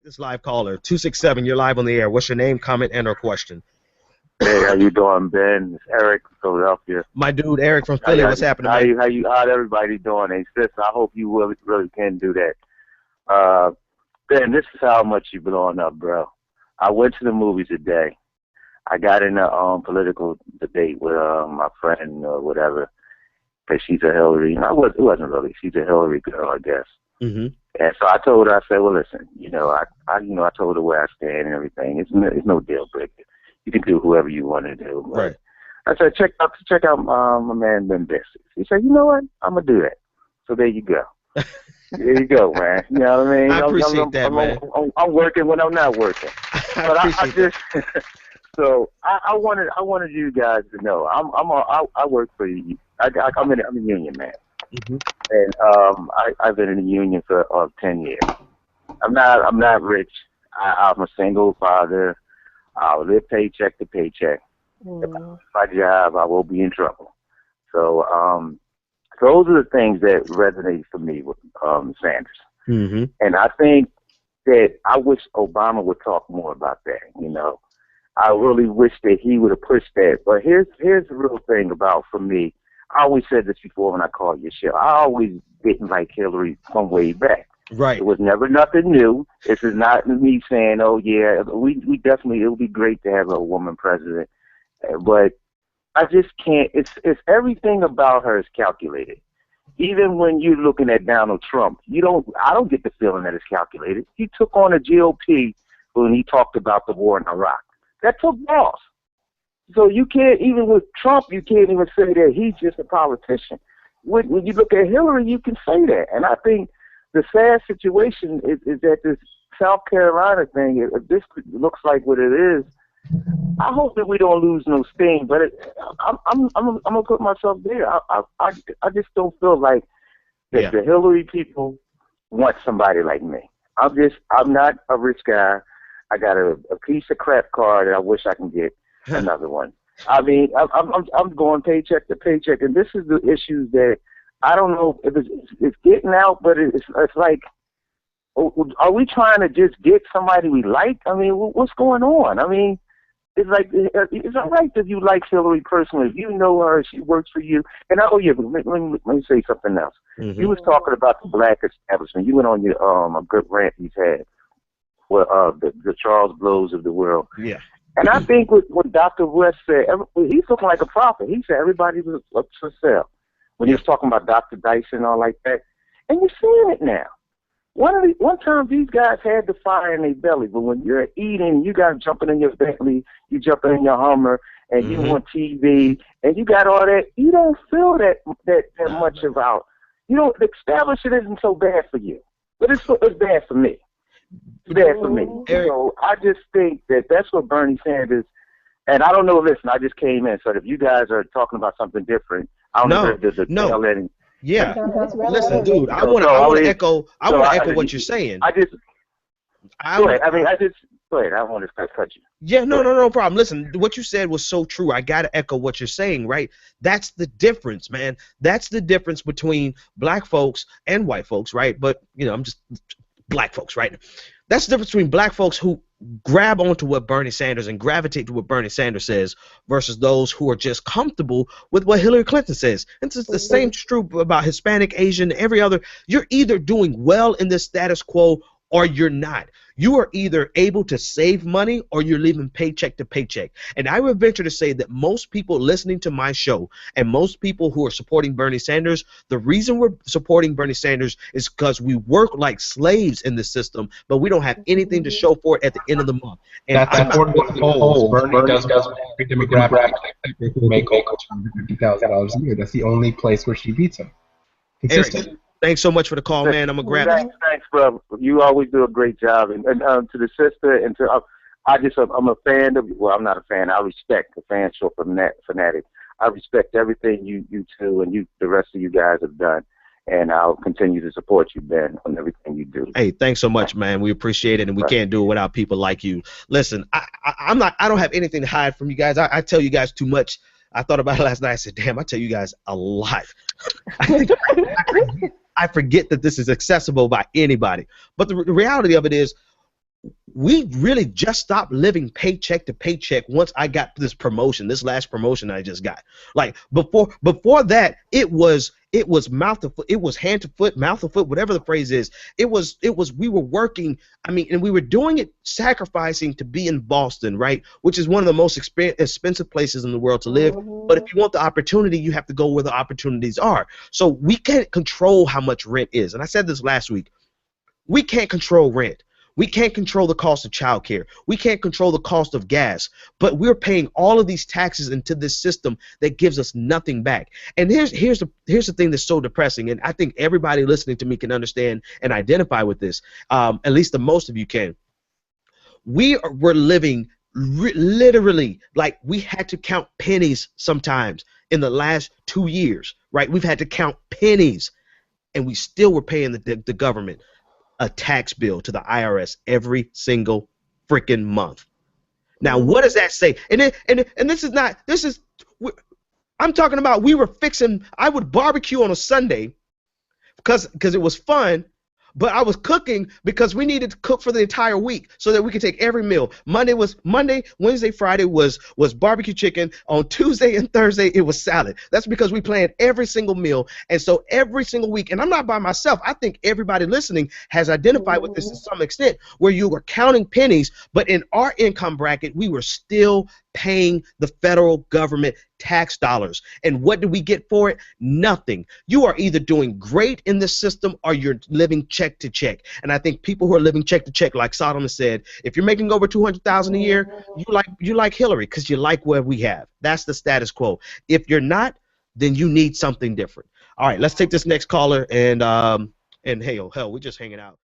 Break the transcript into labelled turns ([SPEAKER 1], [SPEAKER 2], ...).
[SPEAKER 1] This live caller, 267, you're live on the air. What's your name, comment, and or question?
[SPEAKER 2] Hey, how you doing, Ben? It's Eric from Philadelphia.
[SPEAKER 1] My dude, Eric from Philly, what's happening, man?
[SPEAKER 2] How's everybody doing? Hey, sis, I hope you really can do that. Ben, this is how much you're blowing up, bro. I went to the movies today. I got in a political debate with my friend or whatever, because she's a Hillary. It wasn't really. She's a Hillary girl, I guess.
[SPEAKER 1] Mm-hmm.
[SPEAKER 2] And so I told her, I said, well, listen, I told her where I stand and everything. It's no deal breaker. You can do whoever you want to do.
[SPEAKER 1] Right.
[SPEAKER 2] I said, check out my man Ben Dixon. He said, you know what? I'm gonna do that. So there you go. There you go, man. You know what I mean?
[SPEAKER 1] I appreciate that, man.
[SPEAKER 2] I'm working when I'm not working. But I just so I wanted you guys to know I work for you. I'm a union man.
[SPEAKER 1] Mm-hmm.
[SPEAKER 2] And I've been in the union for 10 years. I'm not rich. I'm a single father. I'll live paycheck to paycheck. If I lose my job, I will be in trouble. So those are the things that resonate for me with Sanders.
[SPEAKER 1] Mm-hmm.
[SPEAKER 2] And I think that I wish Obama would talk more about that. I really wish that he would have pushed that. But here's the real thing for me. I always said this before when I called your show. I always didn't like Hillary from way back.
[SPEAKER 1] Right.
[SPEAKER 2] It was never nothing new. This is not me saying, oh, yeah, we definitely, it would be great to have a woman president. But I just can't, it's everything about her is calculated. Even when you're looking at Donald Trump, I don't get the feeling that it's calculated. He took on the GOP when he talked about the war in Iraq. That took balls. So you can't, even with Trump, you can't even say that he's just a politician. When you look at Hillary, you can say that. And I think the sad situation is that this South Carolina thing, if this looks like what it is, I hope that we don't lose no steam. But I'm gonna put myself there. I just don't feel like that the Hillary people want somebody like me. I'm not a rich guy. I got a piece of crap car that I wish I can get another one. I mean, I'm going paycheck to paycheck, and this is the issues that I don't know if it's getting out, but it's like, are we trying to just get somebody we like? I mean, what's going on? I mean, it's like, it's all right if you like Hillary personally. If you know her, she works for you. And let me say something else.
[SPEAKER 1] Mm-hmm.
[SPEAKER 2] You was talking about the black establishment. You went on your a good rant he's had with the Charles Blows of the world.
[SPEAKER 1] Yeah.
[SPEAKER 2] And I think what Dr. West said, he's looking like a prophet. He said everybody was up for sale when he was talking about Dr. Dyson and all like that. And you're seeing it now. One time these guys had the fire in their belly, but when you're eating, you got jumping in your Bentley, you jumping in your Hummer, and you on TV, and you got all that. You don't feel that much about. The establishment isn't so bad for you, but it's bad for me. It's bad for me. So I just think that's what Bernie Sanders. And I don't know. Listen, I just came in, so if you guys are talking about something different, I don't know.
[SPEAKER 1] No. Yeah. Listen, dude, I want to echo what you're saying.
[SPEAKER 2] Go ahead. I don't want to cut you.
[SPEAKER 1] Yeah, no problem. Listen, what you said was so true. I got to echo what you're saying, right? That's the difference, man. That's the difference between black folks and white folks, right? But, I'm just black folks, right? That's the difference between black folks who grab onto what Bernie Sanders and gravitate to what Bernie Sanders says versus those who are just comfortable with what Hillary Clinton says. And it's the same true about Hispanic, Asian, every other. You're either doing well in this status quo or you're not. You are either able to save money or you're living paycheck to paycheck. And I would venture to say that most people listening to my show and most people who are supporting Bernie Sanders, the reason we're supporting Bernie Sanders is because we work like slaves in the system, but we don't have anything to show for it at the end of the month. And
[SPEAKER 3] that's important with the polls. Bernie does every demographic who make over $250,000 a year. That's the only place where she beats him. Consistent.
[SPEAKER 1] Eric, thanks so much for the call, man. I'm gonna grab it.
[SPEAKER 2] Thanks, brother. You always do a great job. And to the sister, and to I'm a fan of. Well, I'm not a fan. I respect the fan show fanatic. I respect everything you two and the rest of you guys have done, and I'll continue to support you, Ben, on everything you do.
[SPEAKER 1] Hey, thanks so much, man. We appreciate it, and we can't do it without people like you. Listen, I don't have anything to hide from you guys. I tell you guys too much. I thought about it last night. I said, damn, I tell you guys a lot. I forget that this is accessible by anybody. But the reality of it is, we really just stopped living paycheck to paycheck once I got this promotion, this last promotion I just got. Like before that, it was mouth to foot, it was hand to foot, mouth to foot, whatever the phrase is. It was we were working, I mean, and we were doing it sacrificing to be in Boston, right? Which is one of the most expensive places in the world to live. But if you want the opportunity, you have to go where the opportunities are. So we can't control how much rent is. And I said this last week. We can't control rent. We can't control the cost of childcare. We can't control the cost of gas. But we're paying all of these taxes into this system that gives us nothing back. And here's the thing that's so depressing, and I think everybody listening to me can understand and identify with this. At least the most of you can. We're living literally like we had to count pennies sometimes in the last 2 years, right? We've had to count pennies, and we still were paying the government a tax bill to the IRS every single freaking month. Now, what does that say? And this is not, I'm talking about I would barbecue on a Sunday because it was fun, but I was cooking because we needed to cook for the entire week so that we could take every meal. Monday, Wednesday, Friday was barbecue chicken. On Tuesday and Thursday, it was salad. That's because we planned every single meal. And so every single week, and I'm not by myself, I think everybody listening has identified with this to some extent, where you were counting pennies, but in our income bracket, we were still paying the federal government tax dollars. And what do we get for it? Nothing. You are either doing great in this system or you're living check to check. And I think people who are living check to check, like Sodom said, if you're making over $200,000 a year, you like Hillary because you like what we have. That's the status quo. If you're not, then you need something different. All right, let's take this next caller, and hey, oh hell, we're just hanging out.